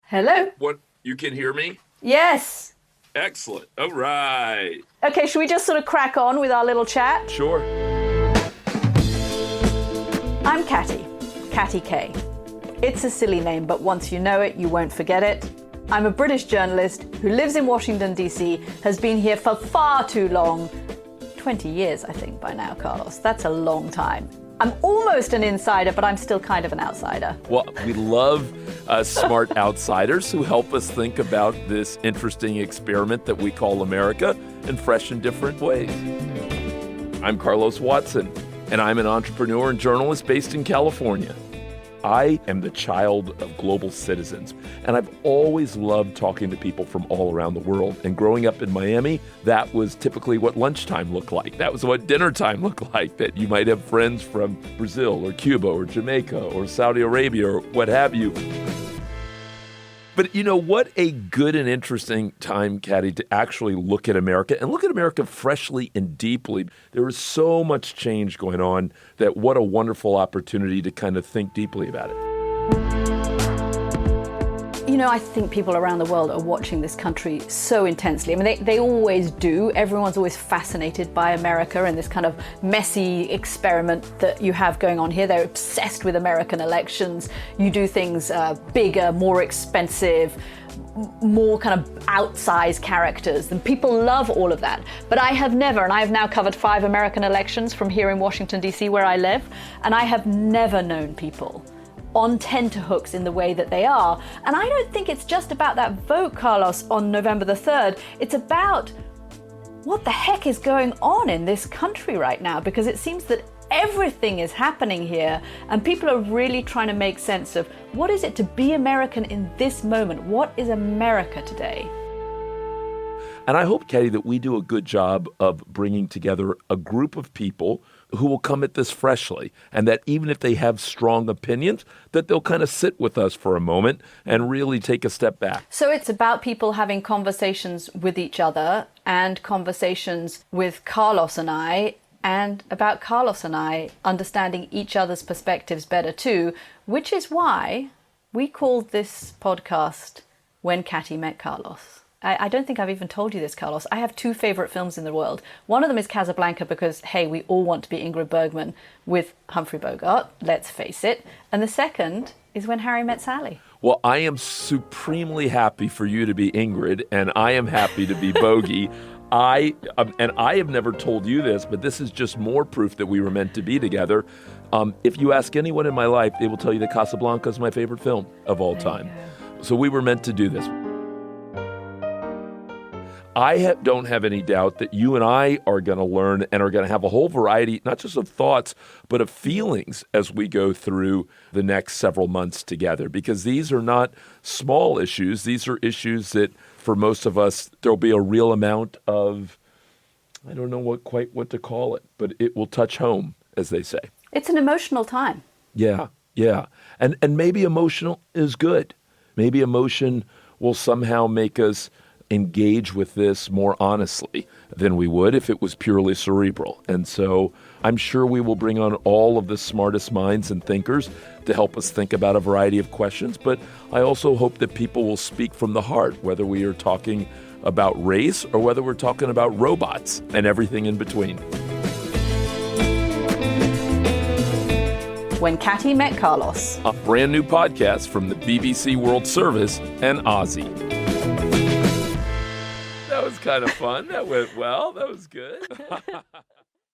Hello? What, you can hear me? Yes. Excellent. All right. Okay, should we just sort of crack on with our little chat? Sure. I'm Katty, Katty K. It's a silly name, but once you know it, you won't forget it. I'm a British journalist who lives in Washington, D.C., has been here for far too long. 20 years, I think, by now, Carlos. That's a long time. I'm almost an insider, but I'm still kind of an outsider. Well, we love smart outsiders who help us think about this interesting experiment that we call America in fresh and different ways. I'm Carlos Watson, and I'm an entrepreneur and journalist based in California. I am the child of global citizens, and I've always loved talking to people from all around the world. And growing up in Miami, that was typically what lunchtime looked like. That was what dinner time looked like, that you might have friends from Brazil or Cuba or Jamaica or Saudi Arabia or what have you. But you know, what a good and interesting time, Katty, to actually look at America and look at America freshly and deeply. There is so much change going on that what a wonderful opportunity to kind of think deeply about it. You know, I think people around the world are watching this country so intensely. I mean, they always do. Everyone's always fascinated by America and this kind of messy experiment that you have going on here. They're obsessed with American elections. You do things bigger, more expensive, more kind of outsized characters, and people love all of that. But I have never, and I have now covered 5 American elections from here in Washington, D.C., where I live, and I have never known people on tenterhooks in the way that they are. And I don't think it's just about that vote, Carlos, on November the 3rd. It's about what the heck is going on in this country right now, because it seems that everything is happening here and people are really trying to make sense of what is it to be American in this moment? What is America today? And I hope, Katty, that we do a good job of bringing together a group of people who will come at this freshly, and that even if they have strong opinions, that they'll kind of sit with us for a moment and really take a step back. So it's about people having conversations with each other and conversations with Carlos and about Carlos and I understanding each other's perspectives better too, which is why we called this podcast When Katty Met Carlos. I don't think I've even told you this, Carlos. I have 2 favorite films in the world. One of them is Casablanca because, hey, we all want to be Ingrid Bergman with Humphrey Bogart, let's face it. And the second is When Harry Met Sally. Well, I am supremely happy for you to be Ingrid, and I am happy to be Bogey. I have never told you this, but this is just more proof that we were meant to be together. If you ask anyone in my life, they will tell you that Casablanca is my favorite film of all time. So we were meant to do this. I don't have any doubt that you and I are going to learn and are going to have a whole variety, not just of thoughts, but of feelings as we go through the next several months together. Because these are not small issues. These are issues that, for most of us, there'll be a real amount of, I don't know what to call it, but it will touch home, as they say. It's an emotional time. Yeah. And maybe emotional is good. Maybe emotion will somehow make us engage with this more honestly than we would if it was purely cerebral. And so I'm sure we will bring on all of the smartest minds and thinkers to help us think about a variety of questions. But I also hope that people will speak from the heart, whether we are talking about race or whether we're talking about robots and everything in between. When Katty Met Carlos. A brand new podcast from the BBC World Service and OZY. That was kind of fun. That went well. That was good.